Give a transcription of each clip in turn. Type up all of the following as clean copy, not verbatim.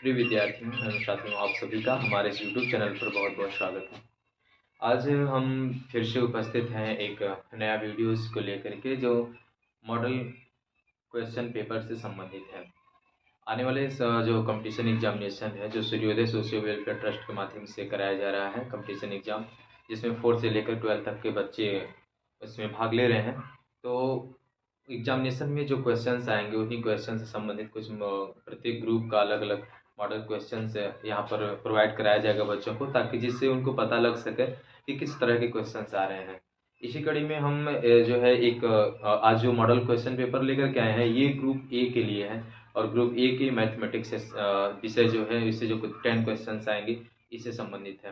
प्रिय विद्यार्थियों एवं साथियों, आप सभी का हमारे इस यूट्यूब चैनल पर बहुत बहुत स्वागत है। आज हम फिर से उपस्थित हैं एक नया वीडियोस को लेकर के, जो मॉडल क्वेश्चन पेपर से संबंधित है। आने वाले जो कंपटीशन एग्जामिनेशन है, जो सूर्योदय सोशियो वेलफेयर ट्रस्ट के माध्यम से कराया जा रहा है कंपटीशन एग्जाम, जिसमें 4 से लेकर 12 तक के बच्चे इसमें भाग ले रहे हैं। तो एग्जामिनेशन में जो क्वेश्चंस आएंगे, उन्हीं क्वेश्चन से संबंधित कुछ प्रत्येक ग्रुप का अलग अलग मॉडल क्वेश्चंस यहाँ पर प्रोवाइड कराया जाएगा बच्चों को, ताकि जिससे उनको पता लग सके कि किस तरह के क्वेश्चंस आ रहे हैं। इसी कड़ी में हम जो है एक आज जो मॉडल क्वेश्चन पेपर लेकर के आए हैं, ये ग्रुप ए के लिए है। और ग्रुप ए के मैथमेटिक्स विषय जो है, इससे जो 10 क्वेश्चंस आएंगे, इससे संबंधित है।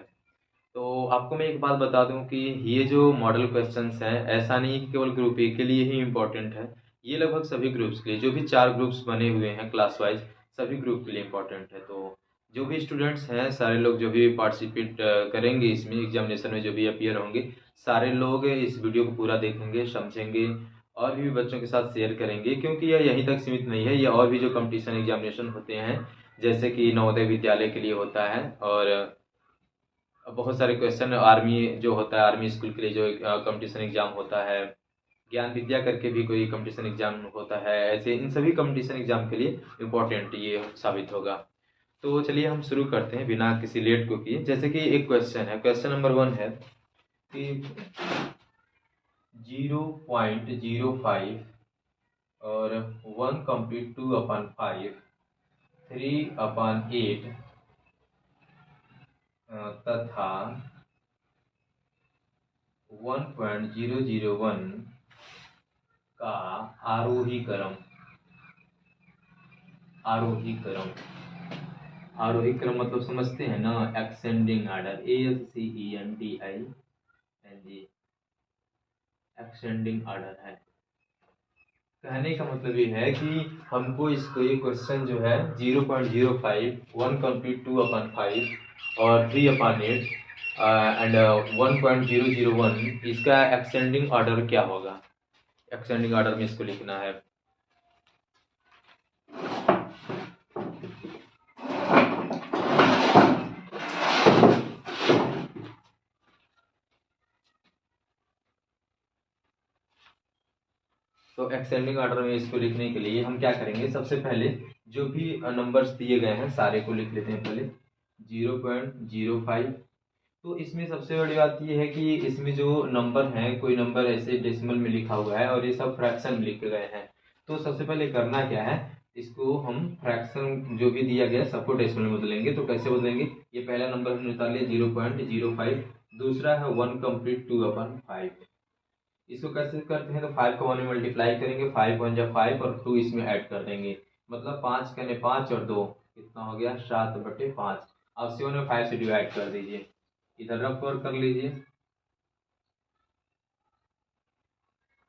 तो आपको मैं एक बात बता दूं कि ये जो मॉडल क्वेश्चंस हैं, ऐसा नहीं कि केवल ग्रुप ए के लिए ही इम्पोर्टेंट है। ये लगभग सभी ग्रुप्स के लिए, जो भी 4 ग्रुप्स बने हुए हैं क्लास वाइज, सभी ग्रुप के लिए इम्पोर्टेंट है। तो जो भी स्टूडेंट्स हैं, सारे लोग जो भी पार्टिसिपेट करेंगे इसमें एग्जामिनेशन में, जो भी अपीयर होंगे, सारे लोग इस वीडियो को पूरा देखेंगे, समझेंगे और भी बच्चों के साथ शेयर करेंगे, क्योंकि यह यहीं तक सीमित नहीं है। ये और भी जो कंपटीशन एग्जामिनेशन होते हैं, जैसे कि नवोदय विद्यालय के लिए होता है, और बहुत सारे क्वेश्चन आर्मी जो होता है, आर्मी स्कूल के लिए जो कंपटीशन एग्जाम होता है, ज्ञान विद्या करके भी कोई कंपटीशन एग्जाम होता है, ऐसे इन सभी कंपटीशन एग्जाम के लिए इम्पोर्टेंट ये साबित होगा। तो चलिए हम शुरू करते हैं बिना किसी लेट को किए। जैसे कि एक क्वेश्चन है, क्वेश्चन नंबर 1 है कि 0.05 और 1 कंप्लीट 2/5, 3/8 तथा 1.001 का आरोही क्रम। आरोही क्रम मतलब समझते हैं ना, एक्सेंडिंग आर्डर, ASCENDING, एक्सेंडिंग आर्डर है। कहने का मतलब ये है कि हमको इसको ये क्वेश्चन जो है 0.05, 1 कंप्लीट 2/5 और 3/8 एंड 1.001, इसका एक्सेंडिंग ऑर्डर क्या होगा। एक्सेंडिंग ऑर्डर में इसको लिखना है। तो एक्सेंडिंग ऑर्डर में इसको लिखने के लिए हम क्या करेंगे, सबसे पहले जो भी नंबर्स दिए गए हैं सारे को लिख लेते हैं। पहले 0.05, तो इसमें सबसे बड़ी बात ये है कि इसमें जो नंबर हैं, कोई नंबर ऐसे डेसिमल में लिखा हुआ है और ये सब फ्रैक्शन में लिखे गए हैं। तो सबसे पहले करना क्या है, इसको हम फ्रैक्शन जो भी दिया गया सबको डेसिमल में बदलेंगे। तो कैसे बदलेंगे, ये पहला नंबर हमने निकाल लिया 0.05, दूसरा है 1 कंप्लीट 2/5। इसको कैसे करते हैं, तो 5 को 1 में मल्टीप्लाई करेंगे, 5 1 जा 5 और 2 इसमें ऐड कर देंगे। मतलब 5 कने 5 और 2 कितना हो गया, 7/5। अब 7 में 5 से डिवाइड कर दीजिए, इधर रफ और कर लीजिए,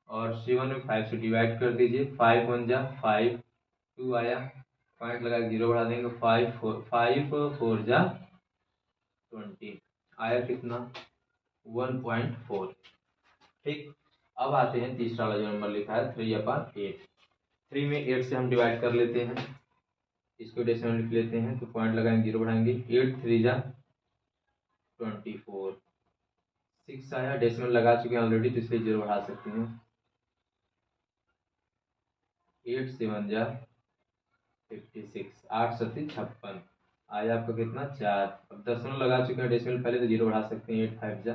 और 7 में 5 से डिवाइड कर दीजिए। 5 1 जा 5, 2 आया, पॉइंट लगा 0 बढ़ा देंगे, 5 4 जा 20, आया कितना 1.4। ठीक, अब आते हैं तीसरा वाला जो नंबर लिखा है 3/8। 3 में 8 से हम डिवाइड कर लेते हैं, इसको डेसिमल लिख लेते हैं, तो पॉइंट लगाएंगे 0 बढ़ाएंगे, 8 3 जा 24, 6 आया, डेसिमल लगा चुके हैं ऑलरेडी तो इसलिए 0 बढ़ा सकते हैं, 8 7 जा 56, 8 7 56, आया आपका कितना 4। अब दशमलव लगा चुके हैं डेसिमल पहले, तो 0 बढ़ा सकते हैं, 8 5 जा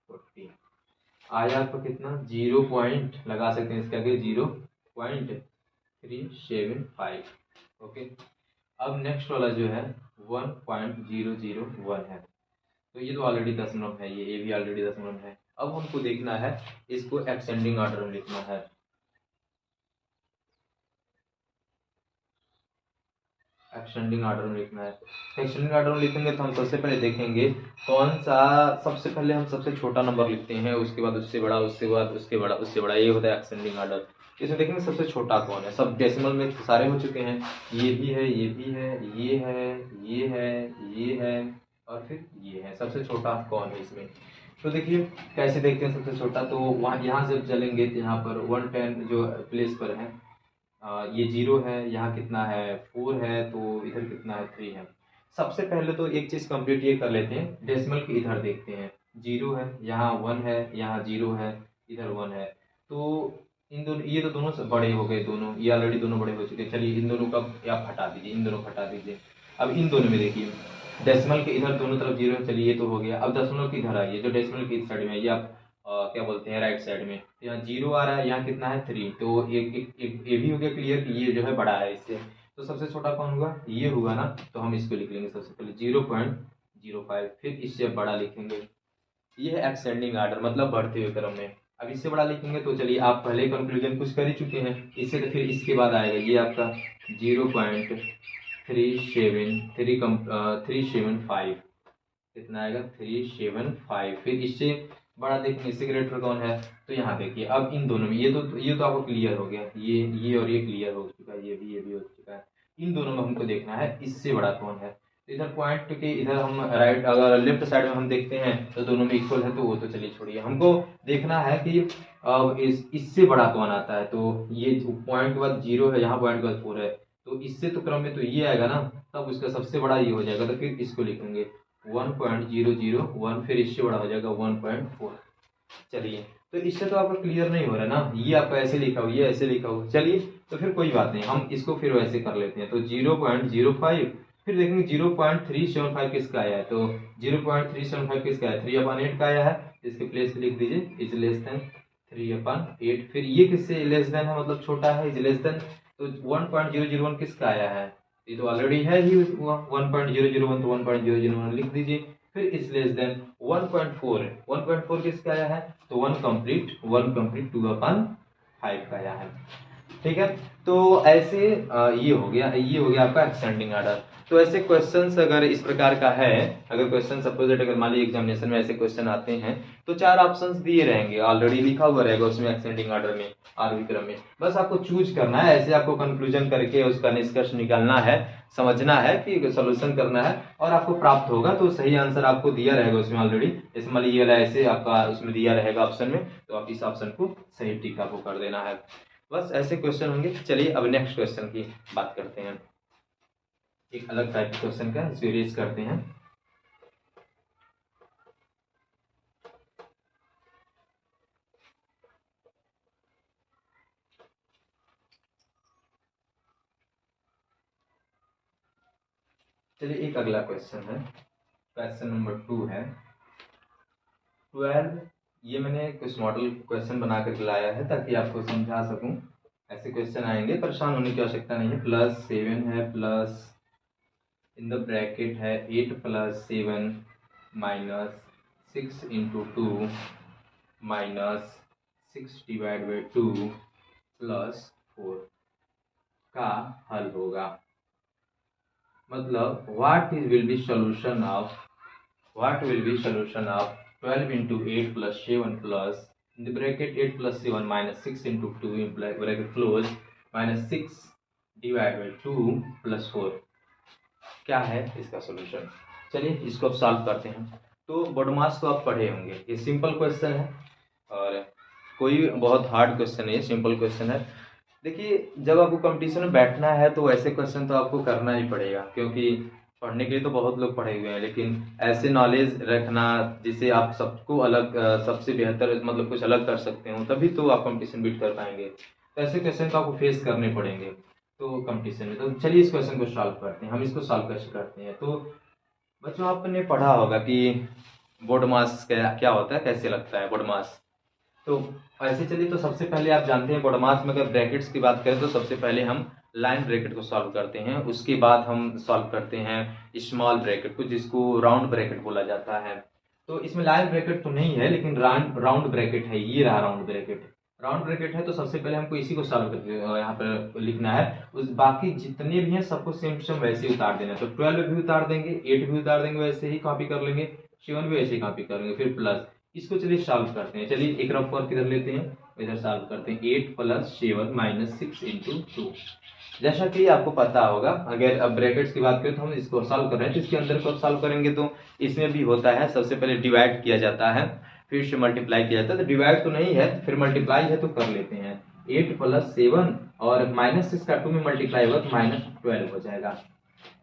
40, आया आपका कितना 0 पॉइंट लगा सकते हैं इसके आगे 0.375। ओके, अब नेक्स्ट वाला जो है 1.001 है, तो ये तो ऑलरेडी दशमलव है, ये भी ऑलरेडी दशमलव है। अब हमको देखना है, इसको एक्सेंडिंग ऑर्डर में लिखना है। एक्सटेंडिंग ऑर्डर में लिखना है। एक्सटेंडिंग ऑर्डर में लिखेंगे तो हम सबसे पहले देखेंगे कौन सा, सबसे पहले हम सबसे छोटा नंबर लिखते हैं, उसके बाद उससे बड़ा, उसके बाद उसके बड़ा, उससे बड़ा, ये होता है एक्सटेंडिंग ऑर्डर। इसमें देखेंगे सबसे छोटा कौन है, सब डेसिमल में सारे हो चुके हैं, ये भी है, ये भी है, ये है, ये है, ये है और फिर ये है। सबसे छोटा कौन है इसमें, तो देखिए कैसे देखते हैं सबसे छोटा। तो वहाँ यहाँ से चलेंगे तो यहाँ पर 110 जो प्लेस पर है, ये 0 है, यहाँ कितना है 4 है, तो इधर कितना है 3 है। सबसे पहले तो एक चीज़ कंप्लीट ये कर लेते हैं, डेसिमल के इधर देखते हैं। 0 है, यहाँ 1 है, यहाँ 0 है, इधर 1 है। तो इन दोनों, ये तो दोनों से बड़े हो गए, दोनों ये ऑलरेडी दोनों बड़े हो चुके हैं। चलिए इन दोनों का आप हटा दीजिए, इन दोनों को हटा दीजिए। अब इन दोनों में देखिए, डेसिमल के इधर दोनों तरफ 0 है, चलिए ये तो हो गया। अब दशमलव की इधर आइए, जो डेसिमल की इस साइड में है, ये आप क्या बोलते हैं राइट साइड में, तो यहाँ 0 आ रहा है, यहाँ कितना है 3। तो एक ये भी हो गया क्लियर कि ये जो है बड़ा है इससे। तो सबसे छोटा कौन होगा, ये होगा ना, तो हम इसको लिख लेंगे सबसे पहले 0.05, फिर इससे बड़ा लिखेंगे। ये है एक्सटेंडिंग आर्डर, मतलब बढ़ते हुए क्रम में। अब इससे बड़ा लिखेंगे तो चलिए, आप पहले कंक्लूजन कुछ कर ही चुके हैं इससे, तो फिर इसके बाद आएगा ये आपका 0.375, कितना आएगा 375। फिर इससे बड़ा देखेंगे, इससे ग्रेटर कौन है, तो यहाँ देखिए। अब इन दोनों में ये तो आपको क्लियर हो गया, ये और ये क्लियर हो चुका है, ये भी हो चुका है। इन दोनों में हमको देखना है इससे बड़ा कौन है। तो इधर पॉइंट के इधर हम राइट, अगर लेफ्ट साइड में हम देखते हैं तो दोनों में इक्वल है, तो वो तो चलिए छोड़िए। हमको देखना है कि अब इससे बड़ा कौन आता है। तो ये पॉइंट के बाद 0 है, यहाँ पॉइंट के बाद 4 है, तो इससे तो क्रम में तो ये आएगा ना, तब उसका सबसे बड़ा ये हो जाएगा। तो फिर इसको लिखेंगे 1.001, फिर इससे बड़ा हो जाएगा 1.4। चलिए, तो इससे तो आपका क्लियर नहीं हो रहा ना, ये आपका ऐसे लिखा हुआ, ये ऐसे लिखा हुआ। चलिए, तो फिर कोई बात नहीं, हम इसको फिर वैसे कर लेते हैं। तो 0.05, फिर देखेंगे 0.375 किसका आया है। तो 0.375 किसका है, 3/8 का आया है। इसके प्लेस पे लिख दीजिए इज लेस देन 3/8। फिर ये किससे लेस देन है, मतलब छोटा है, इज लेस देन। तो 1.001 किसका आया है, ये तो ऑलरेडी है ही 1.001, तो 1.001 लिख दीजिए। फिर इस लेस देन 1.4 है, 1.4 किसका आया है, तो 1 कंप्लीट 2/5 का आया है। ठीक है, तो ऐसे ये हो गया आपका एक्सटेंडिंग आर्डर। तो ऐसे क्वेश्चंस अगर इस प्रकार का है, अगर क्वेश्चन सपोज अगर मान लीजिए एग्जामिनेशन में ऐसे क्वेश्चन आते हैं, तो 4 ऑप्शंस दिए रहेंगे, ऑलरेडी लिखा हुआ रहेगा उसमें एक्सटेंडिंग आर्डर में, आरोही क्रम में। बस आपको चूज करना है, ऐसे आपको कंक्लूजन करके उसका निष्कर्ष निकालना है, समझना है कि सोल्यूशन करना है, और आपको प्राप्त होगा। तो सही आंसर आपको दिया रहेगा उसमें ऑलरेडी, जैसे मान लीजिए ऐसे आपका उसमें दिया रहेगा ऑप्शन में, तो आप इस ऑप्शन को सही टिक आपको कर देना है। बस ऐसे क्वेश्चन होंगे। चलिए अब नेक्स्ट क्वेश्चन की बात करते हैं, एक अलग टाइप के क्वेश्चन का इसको रेज करते हैं। चलिए एक अगला क्वेश्चन है, क्वेश्चन नंबर 2 है 12। ये मैंने कुछ मॉडल क्वेश्चन बना कर लाया है ताकि आपको समझा सकूं। ऐसे क्वेश्चन आएंगे, परेशान होने की आवश्यकता नहीं है। +7 है, प्लस इन द ब्रैकेट है 8 + 7 - 6 × 2 - 6/2 + 4 का हल होगा। मतलब what will be solution of 12 × 8 + 7 plus in the bracket 8 + 7 - 6 × 2 in bracket close -6/2 + 4। क्या है इसका सॉल्यूशन। चलिए इसको अब सॉल्व करते हैं। तो बोडमास तो आप पढ़े होंगे, ये सिंपल क्वेश्चन है और कोई बहुत हार्ड क्वेश्चन नहीं है, सिंपल क्वेश्चन है। देखिए, जब आपको कंपटीशन में बैठना है तो ऐसे क्वेश्चन तो आपको करना ही पड़ेगा, क्योंकि पढ़ने के लिए तो बहुत लोग पढ़े हुए हैं, लेकिन ऐसे नॉलेज रखना जिससे आप सबको अलग सबसे बेहतर मतलब कुछ अलग कर सकते हो, तभी तो आप कंपटीशन बीट कर पाएंगे। तो ऐसे क्वेश्चन तो आपको फेस करने पड़ेंगे तो कंपटीशन में। तो चलिए इस क्वेश्चन को सॉल्व करते हैं। हम इसको सॉल्व कैसे करते हैं, तो बच्चों आपने पढ़ा होगा कि बोर्ड मास क्या होता है, कैसे लगता है बोर्ड मास। तो ऐसे चलिए, तो सबसे पहले आप जानते हैं बोर्ड मास में अगर ब्रैकेट्स की बात करें तो सबसे पहले हम लाइन ब्रैकेट को सॉल्व करते हैं, उसके बाद हम सॉल्व करते हैं स्मॉल ब्रैकेट को, जिसको राउंड ब्रैकेट बोला जाता है। तो इसमें लाइन ब्रैकेट तो नहीं है, लेकिन राउंड ब्रैकेट है, ये रहा राउंड ब्रैकेट। राउंड ब्रैकेट है तो सबसे पहले हमको इसी को सॉल्व करके यहाँ पर लिखना है। उस बाकी जितने भी हैं सबको सेम टू सेम वैसे ही उतार देना है। तो 12 भी उतार देंगे, 8 भी उतार देंगे, वैसे ही कॉपी कर लेंगे, 7 भी वैसे ही कॉपी कर लेंगे, फिर प्लस। इसको चलिए सॉल्व करते हैं। चलिए एक रफ वर्क इधर लेते हैं, इधर सॉल्व करते हैं। 8 + 7 - 6 × 2। जैसा कि आपको पता होगा, अगर अब ब्रैकेट्स की बात करें तो हम इसको सॉल्व कर रहे हैं, तो इसके अंदर को सॉल्व करेंगे तो इसमें भी होता है, सबसे पहले डिवाइड किया जाता है, फिर से मल्टीप्लाई किया जाता है। तो डिवाइड तो नहीं है, फिर मल्टीप्लाई है तो कर लेते हैं। 8 + 7 और -6 का 2 में मल्टीप्लाई होगा तो -12 हो जाएगा,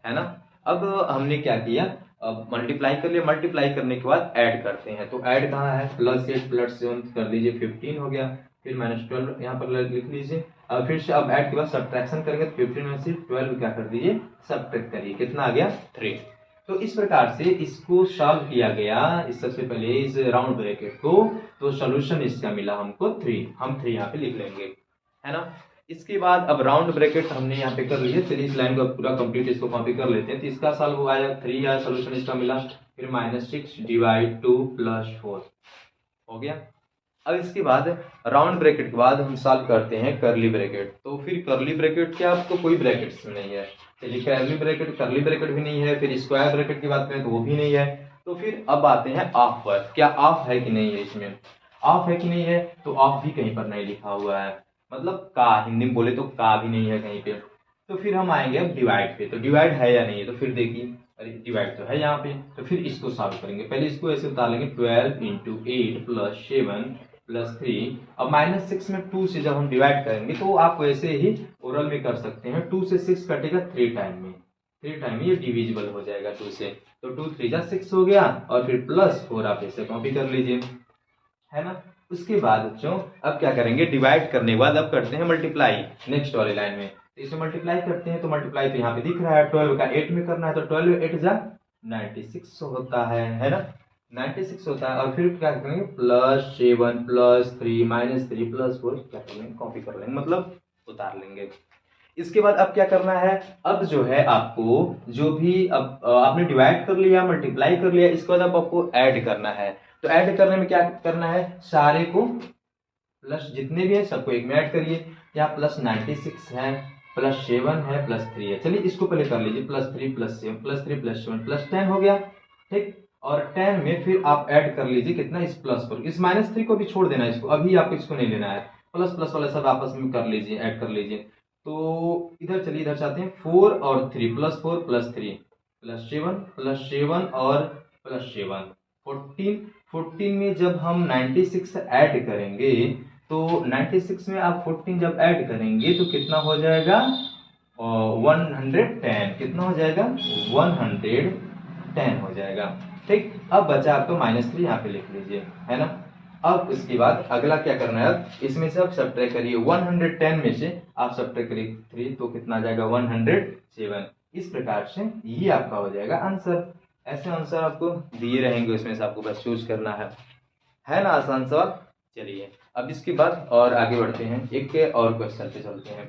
है ना। अब हमने क्या किया, अब मल्टीप्लाई कर लिया, मल्टीप्लाई करने के बाद ऐड करते हैं। तो ऐड कहाँ है, +8 + 7 कर लीजिए 15 हो गया, फिर -12 यहाँ पर लिख लीजिए। अब फिर से अब ऐड के बाद सब्ट्रैक्शन करेंगे तो 15 में से 12 क्या कर दीजिए, सब्ट्रैक्ट करिए, कितना आ गया 3। तो इस प्रकार से इसको सॉल्व किया गया। इस सबसे पहले इस राउंड ब्रैकेट को, तो सॉल्यूशन इसका मिला हमको 3, हम 3 यहाँ पे लिख लेंगे, है ना। इसके बाद अब राउंड ब्रैकेट हमने यहाँ पे कर लिया। चलिए इस लाइन को पूरा कंप्लीट इसको कॉपी कर लेते हैं। तो इसका सॉल्व आया 3 आया, सोल्यूशन इसका मिला। फिर -6 / 2 + 4 हो गया। अब इसके बाद राउंड ब्रैकेट के बाद हम सॉल्व करते हैं करली ब्रैकेट। तो फिर करली ब्रैकेट क्या, आपको कोई ब्रैकेट्स नहीं है, चलिए करली ब्रैकेट भी नहीं है। फिर स्क्वायर ब्रैकेट की बात करें तो वो भी नहीं है। तो फिर अब आते हैं ऑफ पर, क्या ऑफ है कि नहीं है, इसमें ऑफ है कि नहीं है, तो ऑफ भी कहीं पर नहीं लिखा हुआ है, मतलब का, हिंदी में बोले तो का भी नहीं है कहीं पे। तो फिर हम आएंगे अब डिवाइड पे, तो डिवाइड है या नहीं है, तो फिर देखिए, अरे डिवाइड तो है यहाँ पे। तो फिर इसको सॉल्व करेंगे, पहले इसको ऐसे उतार लेंगे, 12 × 8 + 7 + 3। अब -6 में 2 से जब हम डिवाइड करेंगे तो आप वैसे ही ओरल में कर सकते हैं, 2 से 6 कटेगा 3 टाइम में, 3 टाइम में ये डिविजिबल हो जाएगा 2 से। तो 2 3 जा 6 हो गया, और फिर +4 आप ऐसे कॉपी कर लीजिए, है ना। उसके बाद बच्चों अब क्या करेंगे, डिवाइड करने के बाद अब करते हैं मल्टीप्लाई नेक्स्ट वाली लाइन में। तो इसे मल्टीप्लाई करते हैं, तो मल्टीप्लाई तो यहाँ पे दिख रहा है, 12 का 8 में करना है, तो 12 8 जा 96 होता है ना, 96 होता है। और फिर क्या करेंगे, +7 +3 -3 +4 क्या कर लेंगे, कॉपी कर लेंगे, मतलब उतार लेंगे। इसके बाद अब क्या करना है, अब जो है आपको जो भी अब आपने डिवाइड कर लिया, मल्टीप्लाई कर लिया, इसके बाद अब आपको ऐड करना है। तो ऐड करने में क्या करना है, सारे को प्लस जितने भी है सबको एक में ऐड करिए। यहाँ +96 है, +7 है, +3 है। चलिए इसको पहले कर लीजिए, +3 +7 +3 +7 +10 हो गया, ठीक। और 10 में फिर आप ऐड कर लीजिए कितना, इस +4, इस -3 को भी छोड़ देना, इसको अभी आपको इसको नहीं लेना है, प्लस प्लस वाले सब आपस में कर लीजिए, ऐड कर लीजिए। तो इधर चलिए, इधर चाहते हैं 4 और 3, +4 +3 +7 और +7 14 में जब हम 96 ऐड करेंगे, तो 96 में आप 14 जब ऐड करेंगे तो कितना हो जाएगा, 110, कितना हो जाएगा, 110 हो जाएगा, ठीक। अब बचा आपको -3, यहाँ पे लिख लीजिए, है ना। अब इसके बाद अगला क्या करना है, अब इसमें से आप सब्ट्रैक्ट करिए, 110 में से आप सब्ट्रैक्ट करिए 3, तो कितना आ जाएगा, 107। इस प्रकार से ये आपका हो जाएगा आंसर। ऐसे आंसर आपको दिए रहेंगे, उसमें से आपको बस चूज करना है ना, आसान सवाल। चलिए अब इसके बाद और आगे बढ़ते हैं, एक के और क्वेश्चन पे चलते हैं,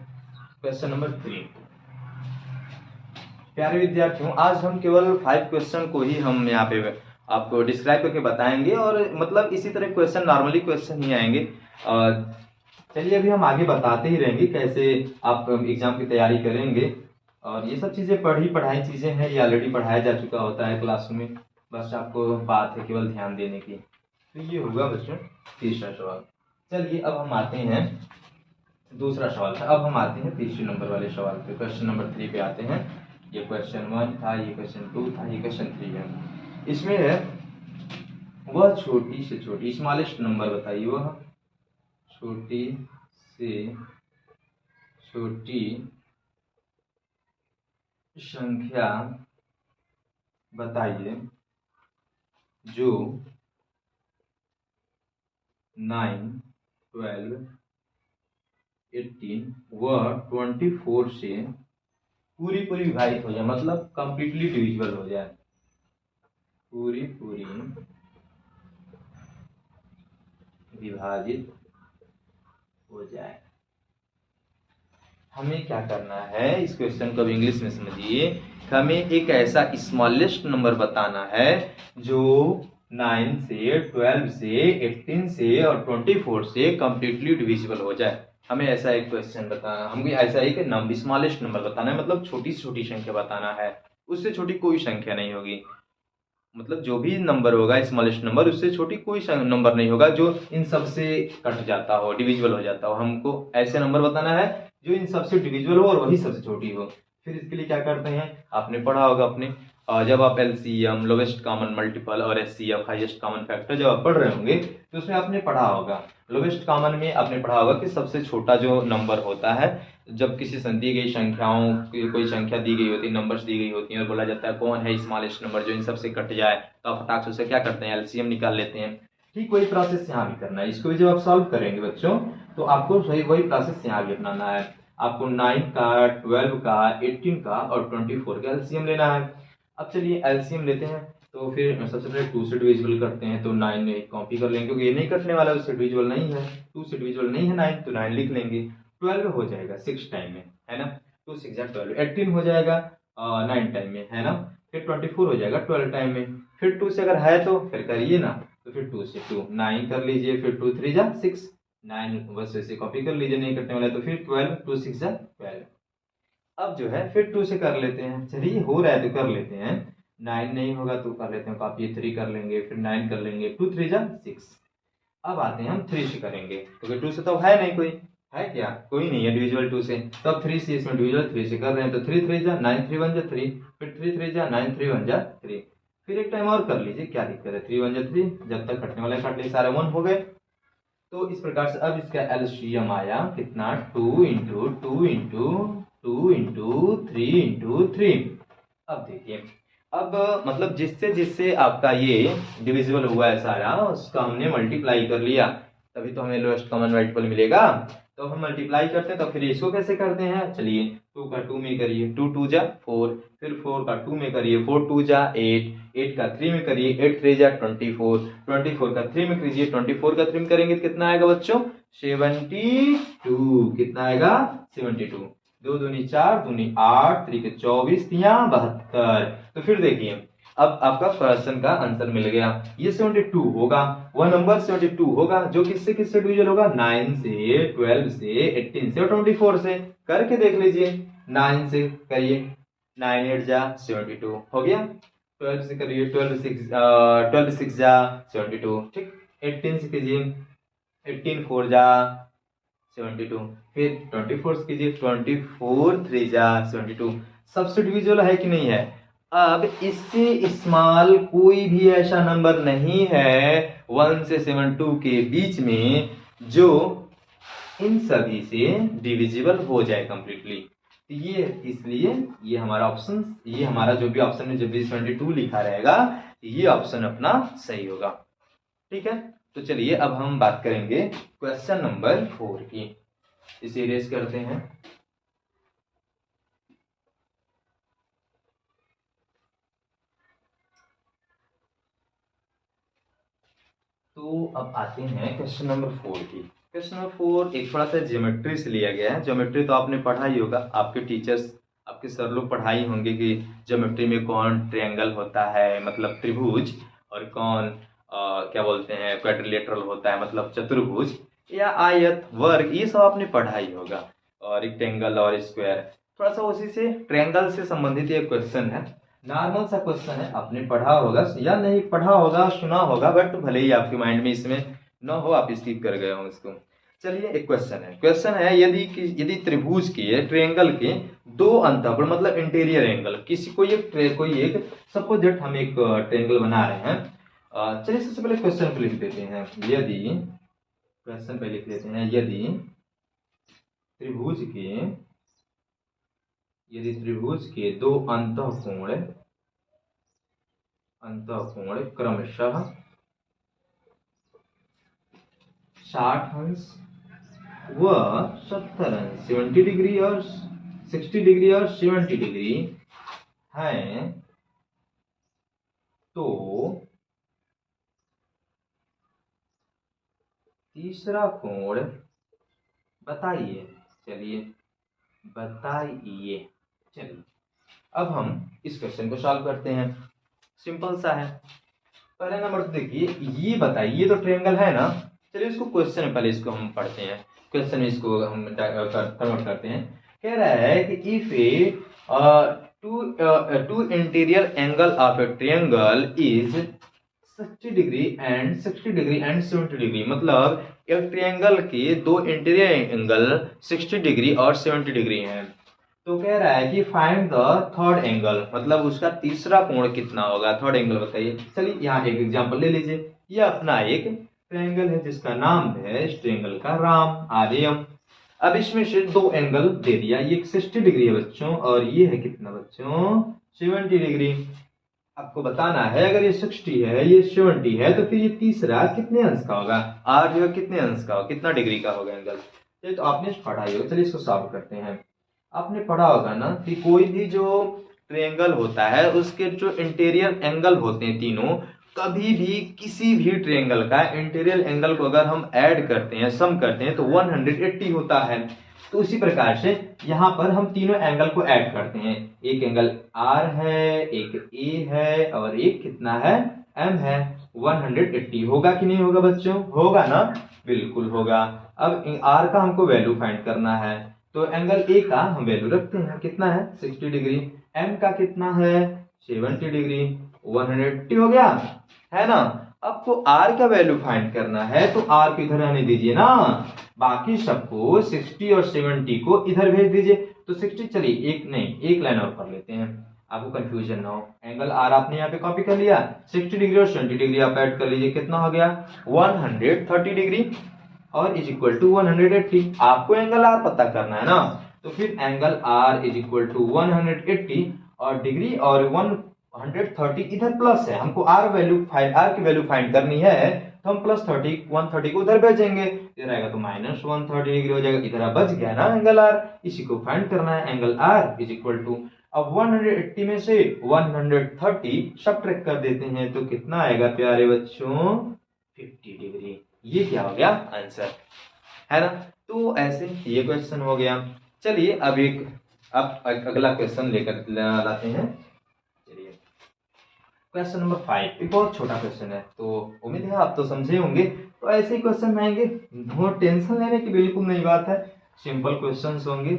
क्वेश्चन नंबर 3। प्यारे विद्यार्थियों, आज हम केवल 5 क्वेश्चन को ही हम यहाँ पे आपको डिस्क्राइब करके बताएंगे, और मतलब इसी तरह क्वेश्चन नॉर्मली क्वेश्चन ही आएंगे। और चलिए अभी हम आगे बताते ही रहेंगे कैसे आप एग्जाम की तैयारी करेंगे। और ये सब चीज़ें पढ़ाई चीज़ें हैं, ये ऑलरेडी पढ़ाया जा चुका होता है क्लास में, बस आपको बात है केवल ध्यान देने की। तो ये होगा बच्चों तीसरा सवाल। चलिए अब हम आते हैं, दूसरा सवाल था, अब हम आते हैं तीसरे नंबर वाले सवाल पे, क्वेश्चन नंबर 3 पे आते हैं। ये क्वेश्चन 1 था, ये क्वेश्चन 2 था, ये क्वेश्चन 3 है। इसमें है वह छोटी से छोटी स्मॉलेस्ट नंबर बताइए, वह छोटी से छोटी संख्या बताइए जो 9 12 18 व 24 से पूरी विभाजित हो जाए, मतलब कंप्लीटली डिविजिबल हो जाए, पूरी विभाजित हो जाए। हमें क्या करना है, इस क्वेश्चन को इंग्लिश में समझिए। हमें एक ऐसा स्मॉलेस्ट नंबर बताना है जो 9 से 12 से 18 से और 24 से कंप्लीटली डिविजिबल हो जाए। हमें ऐसा एक क्वेश्चन बताना, हमको ऐसा एक स्मॉलेस्ट नंबर बताना है, मतलब छोटी से छोटी संख्या बताना है, उससे छोटी कोई संख्या नहीं होगी। मतलब जो भी नंबर होगा स्मॉलेस्ट नंबर, उससे छोटी कोई नंबर नहीं होगा जो इन सब से कट जाता हो, डिविजिबल हो जाता हो। हमको ऐसे नंबर बताना है जो इन सबसे डिविजिबल हो और वही सबसे छोटी हो। फिर इसके लिए क्या करते हैं, आपने पढ़ा होगा अपने जब आप एलसीएम, लोवेस्ट कॉमन मल्टीपल और एचसीएफ, हाईएस्ट कॉमन फैक्टर जब आप पढ़ रहे होंगे तो उसमें आपने पढ़ा होगा, लोवेस्ट कॉमन में आपने पढ़ा होगा कि सबसे छोटा जो नंबर होता है, जब किसी दी गई संख्याओं की कोई संख्या दी गई होती है, नंबर्स दी गई होती हैं और बोला जाता है कौन है स्मॉलेस्ट नंबर जो इन सबसे कट जाए, तो आप फटाक से उसे क्या करते हैं, एलसीएम निकाल लेते हैं। ठीक वही प्रोसेस यहाँ भी करना है। इसको भी जब आप सॉल्व करेंगे बच्चों तो आपको वही प्रोसेस यहाँ भी अपनाना है। आपको 9 का, 12 का, 18 का और 24 का एलसीएम लेना है। अब चलिए एलसीएम लेते हैं, तो फिर सबसे पहले 2 से डिविजिबल करते हैं, तो 9 में कॉपी कर लेंगे क्योंकि ये नहीं कटने वाला, उससे डिविजिबल नहीं है, 2 से डिविजिबल नहीं है 9, तो 9 लिख लेंगे। 12 हो जाएगा 6 टाइम में, है ना, 2 6 12। 18 हो जाएगा 9 टाइम में, है ना। फिर 24 हो जाएगा 12 टाइम में। फिर 2 से अगर है तो फिर करिए ना, तो फिर 2 से 2 9 कर लीजिए, फिर 2 3 जा 6, 9 बस ऐसे कॉपी कर लीजिए, नहीं कटने वाला है तो फिर 12, 2 6 जा 12। अब जो है फिर 2 से कर लेते हैं, चलिए हो रहा है तो कर लेते हैं। 9 नहीं होगा तो कर लेते हैं कॉपी, 3 कर लेंगे, फिर 9 कर लेंगे, 2 3 जा 6। अब आते हैं हम 3 से करेंगे, क्योंकि 2 से तो है नहीं, कोई है क्या, कोई नहीं है डिविजिबल 2 से, तो अब 3 से इसमें डिविजिबल 3 से कर रहे हैं, तो 3 3 जा 9, 3 1 जा 3, फिर 3 3 जा 9, 3 1 जा 3। फिर एक टाइम और कर लीजिए, क्या दिक्कत है, 3 1 जा 3, जब तक कटने वाले काट लिए सारे 1 हो गए। तो इस प्रकार से अब इसका एलसीएम आया कितना, 2 इंटू 2 इंटू 2 इंटू 3 इंटू 3। अब देखिए, अब मतलब जिससे जिससे आपका ये डिविजिबल हुआ है सारा, उसका हमने मल्टीप्लाई कर लिया, तभी तो हमें लोएस्ट कॉमन मल्टीपल मिलेगा। तो हम मल्टीप्लाई करते हैं, तो फिर इसको कैसे करते हैं, चलिए 2 का 2 में करिए, 2 2 जा 4, फिर 4 का 2 में करिए, 4 2 जा 8, 8 का 3 में करिए, 8 3 जा 24, 24 का 3 में कीजिए, 24 का 3 में करेंगे तो कितना आएगा बच्चों, 72। कितना आएगा, 72। 2 दूनी 4, दूनी 8, 3 के 24, 3 72। तो फिर देखिए अब आपका क्वेश्चन का आंसर मिल गया, ये 72 होगा, वह नंबर 72 होगा जो किससे किससे डिविजन होगा, 9 से, 12 से, 18 से और 24 से। करके देख लीजिए, 9 से करिए, 9 8 जा 72 हो गया, 12 से करिए, 12 6 जा 72, ठीक। 18 से कीजिए, 18 4 जा 72, फिर 24 से कीजिए, 24 3 जा 72। सबसे डिविजिबल है कि नहीं है। अब इससे स्मॉल कोई भी ऐसा नंबर नहीं है 1 से 72 के बीच में जो इन सभी से डिविजिबल हो जाए कंप्लीटली। तो ये इसलिए ये हमारा ऑप्शन, ये हमारा जो भी ऑप्शन में जब भी 72 लिखा रहेगा ये ऑप्शन अपना सही होगा, ठीक है। तो चलिए अब हम बात करेंगे क्वेश्चन नंबर 4 की। इसे इरेज करते हैं। तो अब आते हैं क्वेश्चन नंबर 4 की। क्वेश्चन नंबर 4 एक थोड़ा सा ज्योमेट्री से लिया गया है। ज्योमेट्री तो आपने पढ़ा ही होगा, आपके टीचर्स, आपके सर लोग पढ़ाई होंगे कि ज्योमेट्री में कौन ट्रायंगल होता है मतलब त्रिभुज, और कौन क्या बोलते हैं क्वाड्रिलेटरल होता है मतलब चतुर्भुज, या आयत, वर्ग, ये सब आपने पढ़ा ही होगा, और रेक्टेंगल और स्क्वायर। थोड़ा सा उसी से ट्रायंगल से संबंधित एक क्वेश्चन है, नॉर्मल सा क्वेश्चन है, आपने पढ़ा होगा या नहीं पढ़ा होगा, सुना होगा, बट भले ही आपके माइंड में इसमें न हो, आप स्किप कर गए हो इसको। चलिए एक क्वेश्चन है यदि त्रिभुज के, ट्रायंगल के दो अंतःकोण मतलब इंटीरियर एंगल, किसी कोई एक सपोज दैट हम एक ट्रायंगल बना रहे हैं। चलिए सबसे पहले क्वेश्चन को लिख देते हैं। क्वेश्चन पे लिख देते हैं, यदि त्रिभुज के दो अंतःकोण क्रमशः 60 अंश व 70 अंश, 70 डिग्री और 60 डिग्री और 70 डिग्री हैं, तो तीसरा कोण बताइए। चलिए अब हम इस क्वेश्चन को सॉल्व करते हैं। सिंपल सा है। पहले नंबर तो देखिए, ये बताइए, ये तो ट्रायंगल है ना। चलिए इसको क्वेश्चन में पहले इसको हम पढ़ते हैं, क्वेश्चन में इसको हम कन्वर्ट करते हैं। कह रहा है कि if A to interior angle of A triangle is 60 degree and 60 degree and 70 degree, मतलब एक ट्रायंगल के दो इंटीरियर एंगल 60 डिग्री और 70 डिग्री हैं, तो कह रहा है कि फाइंड द थर्ड एंगल, मतलब उसका तीसरा कोण कितना होगा, थर्ड एंगल बताइए। चलिए यहाँ एक एग्जांपल ले लीजिए। ये अपना एक ट्रायंगल है जिसका नाम है इस ट्रायंगल का राम, आर्यम। अब इसमें से दो एंगल दे दिया, ये 60 डिग्री है बच्चों और ये है कितना बच्चों 70 डिग्री। आपको बताना है अगर ये 60 है ये 70 है तो फिर ये तीसरा कितने अंश का होगा, आर जो है कितने अंश का होगा, कितना डिग्री का होगा एंगल। ये तो आपने पढ़ा ही होगा। चलिए इसको सॉल्व करते हैं। आपने पढ़ा होगा ना कि कोई भी जो ट्रायंगल होता है उसके जो इंटीरियर एंगल होते हैं तीनों, कभी भी किसी भी ट्रायंगल का इंटीरियर एंगल को अगर हम ऐड करते हैं, सम करते हैं तो 180 होता है। तो उसी प्रकार से यहाँ पर हम तीनों एंगल को ऐड करते हैं। एक एंगल R है, एक A है और एक कितना है M है। 180 होगा कि नहीं होगा बच्चों, होगा ना, बिल्कुल होगा। अब R का हमको वैल्यू फाइंड करना है तो एंगल A का हम वैल्यू रखते हैं, कितना है 60 डिग्री। M का कितना है 70 डिग्री, 180 हो गया है ना। आपको R का वैल्यू फाइंड करना है तो R को इधर आने दीजिए ना, बाकी सबको 60 और 70 को इधर भेज दीजिए। तो 60 चलिए एक लाइन और कर लेते हैं, आपको कंफ्यूजन ना हो। एंगल R आपने यहाँ पे कॉपी कर लिया, 60 डिग्री और 70 डिग्री आप ऐड कर लीजिए, कितना हो गया 130 डिग्री और इज इक्वल टू 180। आपको एंगल R पता करना है ना, तो फिर angle R is equal to 180 और डिग्री और 130 इधर प्लस है, हमको R की वैल्यू फाइंड करनी है तो हम प्लस 130 को उधर भेजेंगे, इधर आएगा तो माइनस 130 डिग्री हो जाएगा, इधर बच गया ना एंगल R। इसी को फाइंड करना है, angle R is equal to, अब 180 में से 130 सब्ट्रैक्ट कर देते हैं तो कितना आएगा प्यारे बच्चों 50 डिग्री। ये क्या हो गया आंसर, है ना। तो ऐसे ये क्वेश्चन हो गया। चलिए अब अगला क्वेश्चन लेकर लाते हैं। चलिए क्वेश्चन नंबर 5, एक बहुत छोटा क्वेश्चन है तो उम्मीद है आप तो समझे होंगे। तो ऐसे ही क्वेश्चन आएंगे, नो टेंशन लेने की बिल्कुल नहीं बात है, सिंपल क्वेश्चंस होंगे,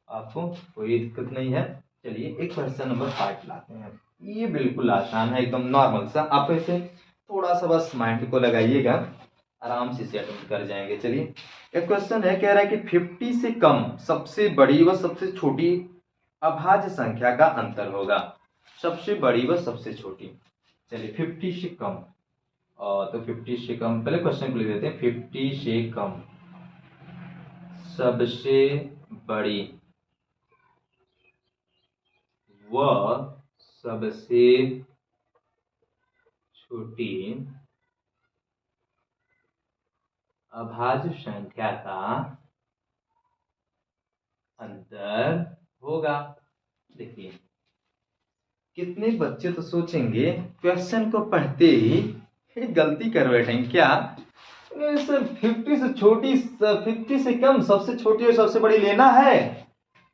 आपको कोई दिक्कत नहीं है। चलिए एक क्वेश्चन नंबर 5 लाते हैं। ये बिल्कुल आसान है, एकदम नॉर्मल सा, आप ऐसे थोड़ा सा बस माइंड को लगाइएगा, आराम से अटेम्प्ट कर जाएंगे। चलिए एक क्वेश्चन है, कह रहा है कि 50 से कम सबसे बड़ी व सबसे छोटी अभाज्य संख्या का अंतर होगा, सबसे बड़ी व सबसे छोटी। चलिए 50 से कम, तो 50 से कम, पहले क्वेश्चन को लिख देते हैं। 50 से कम सबसे बड़ी व सबसे छोटी अभाज्य संख्या का अंतर होगा। देखिए कितने बच्चे तो सोचेंगे क्वेश्चन को पढ़ते ही गलती कर बैठेंगे, क्या सर 50 से छोटी 50 से कम सबसे छोटी और सबसे बड़ी लेना है,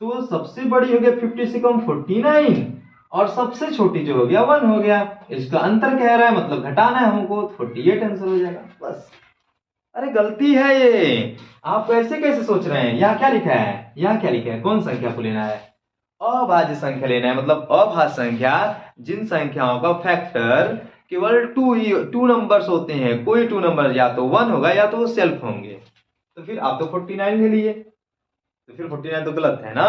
तो सबसे बड़ी हो गया 50 से कम 49 और सबसे छोटी जो हो गया 1 हो गया। इसका अंतर कह रहा है मतलब घटाना है हमको, 48 आंसर हो जाएगा बस। अरे गलती है ये, आप ऐसे कैसे सोच रहे हैं। यहाँ क्या लिखा है, यहाँ क्या लिखा है, कौन संख्या को लेना है, अभाज्य संख्या लेना है। मतलब अभाज्य संख्या जिन संख्याओं का फैक्टर केवल टू नंबर्स होते हैं, कोई 2 नंबर या तो 1 होगा या तो वो सेल्फ होंगे। तो फिर आप तो 49 ले लिए, तो फिर 49 तो गलत है ना,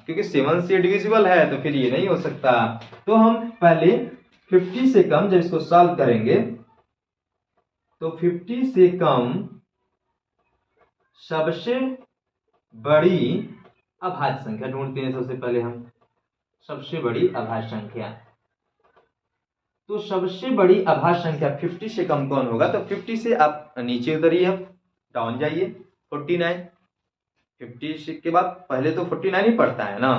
क्योंकि 7 से डिविजिबल है, तो फिर ये नहीं हो सकता। तो हम पहले 50 से कम जब इसको सॉल्व करेंगे तो 50 से कम सबसे बड़ी अभाज्य संख्या ढूंढते हैं। सबसे पहले हम सबसे बड़ी अभाज्य संख्या, तो सबसे बड़ी अभाज्य संख्या 50 से कम कौन होगा, तो 50 से आप नीचे उतरिए, आप डाउन जाइए 49, 50 के बाद पहले तो 49 ही पड़ता है ना,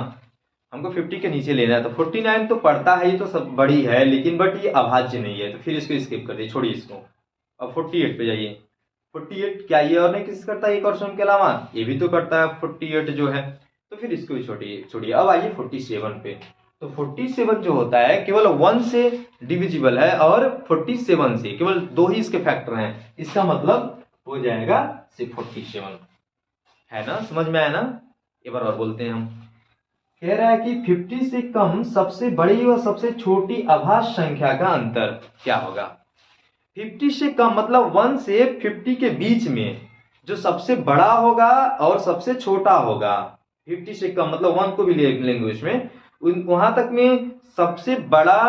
हमको 50 के नीचे लेना है, तो 49 तो पड़ता है, ये तो सब बड़ी है लेकिन बट ये अभाज्य नहीं है, तो फिर इसको स्किप कर दीजिए, छोड़िए इसको। अब 48 पे जाइए। 48 क्या ये और नहीं किस करता है एक और सम के अलावा, ये भी तो करता है 48 जो है, तो फिर इसको भी छोड़िए। अब आइए 47 पे। तो 47 जो होता है केवल 1 से डिविजिबल है और 47 से केवल 2 ही इसके फैक्टर हैं, इसका मतलब हो जाएगा 47, है ना, समझ में आया ना। एक बार और बोलते हैं हम, कह रहा है कि 50 से कम सबसे बड़ी व सबसे छोटी अभाज्य संख्या का अंतर क्या होगा। 50 से कम मतलब 1 से 50 के बीच में जो सबसे बड़ा होगा और सबसे छोटा होगा, 50 से कम मतलब 1 को भी ले लेंगे उसमें, वहां तक में सबसे बड़ा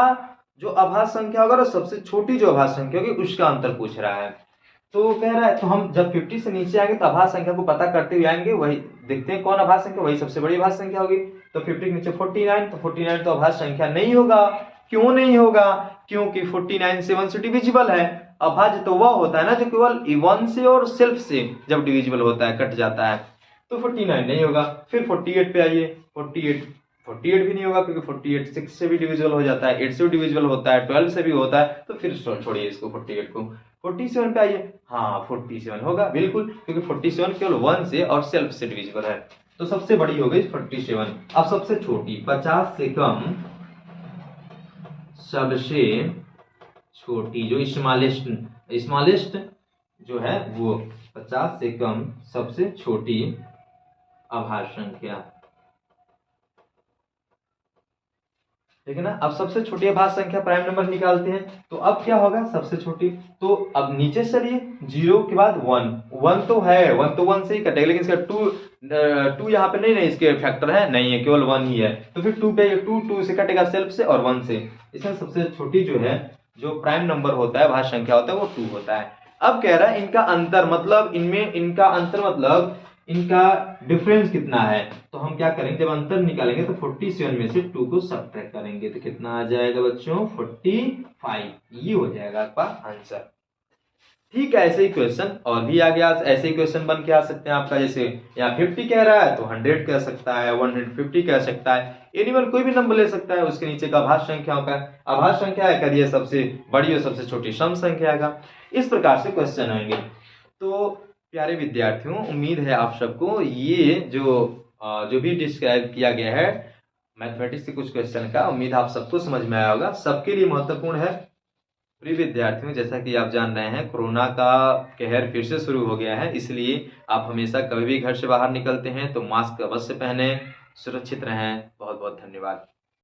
जो आभाज्य संख्या होगा और सबसे छोटी जो आभाज्य संख्या होगी उसका अंतर पूछ रहा है। तो कह रहा है, तो हम जब 50 से नीचे आएंगे तो आभाज्य संख्या को पता करते हुए आएंगे, वही देखते हैं कौन आभाज्य संख्या, वही सबसे बड़ी आभाज्य संख्या होगी। तो 50 के नीचे 49, तो 49 तो आभाज्य संख्या नहीं होगा। क्यों नहीं होगा? क्योंकि 49 से 1 से डिविजिबल है। अभाज्य तो वह होता है ना जो केवल 1 से और सेल्फ से जब डिविजिबल होता है, कट जाता है, तो 49 नहीं होगा। फिर 48 पे आइए, 48 भी नहीं होगा क्योंकि 48 6 से भी डिविजिबल हो जाता है, 8 से भी डिविजिबल होता है, 12 से भी होता है, तो फिर छोड़िए इसको 48 को। 47 पे आइए, हाँ 47 होगा बिल्कुल, क्योंकि 47 केवल 1 से और सेल्फ से डिविजिबल है, तो सबसे बड़ी हो गई 47। अब सबसे छोटी 50 से कम, सबसे छोटी जो स्मॉलेस्ट जो है वो 50 से कम सबसे छोटी आभाज्य संख्या, ठीक है ना। अब सबसे छोटी आभाज्य संख्या प्राइम नंबर निकालते हैं, तो अब क्या होगा सबसे छोटी, तो अब नीचे चलिए 0 के बाद 1 तो है, 1 तो 1 से ही कटेगा, लेकिन इसका 2 यहाँ पे नहीं, इसके फैक्टर है नहीं है, केवल 1 ही है, तो फिर 2 पे 2 से कटेगा सेल्फ से और 1 से। इसमें सबसे छोटी जो है जो प्राइम नंबर होता है, भाज्य संख्या होता है, वो 2 होता है। अब कह रहा है इनका अंतर मतलब इनका अंतर मतलब इनका डिफरेंस कितना है, तो हम क्या करेंगे जब अंतर निकालेंगे तो 47 में से 2 को सब्ट्रैक्ट करेंगे तो कितना आ जाएगा बच्चों 45, ये हो जाएगा आपका आंसर। ठीक है, ऐसे ही क्वेश्चन और भी आ गया, ऐसे ही क्वेश्चन बन के आ सकते हैं आपका, जैसे यहाँ 50 कह रहा है तो 100 कह सकता है, 150 कह सकता है, एनिमल कोई भी नंबर ले सकता है, उसके नीचे का आभाज्य संख्या होगा, आभाज्य संख्या है कह दिए सबसे बड़ी और सबसे छोटी सम संख्या आएगा। इस प्रकार से क्वेश्चन आएंगे। तो प्यारे विद्यार्थियों, उम्मीद है आप सबको ये जो भी डिस्क्राइब किया गया है मैथमेटिक्स के कुछ क्वेश्चन का, उम्मीद आप सबको समझ में आया होगा, सबके लिए महत्वपूर्ण है। प्रिय विद्यार्थियों, जैसा कि आप जान रहे हैं कोरोना का कहर फिर से शुरू हो गया है, इसलिए आप हमेशा कभी भी घर से बाहर निकलते हैं तो मास्क अवश्य पहनें, सुरक्षित रहें। बहुत बहुत धन्यवाद।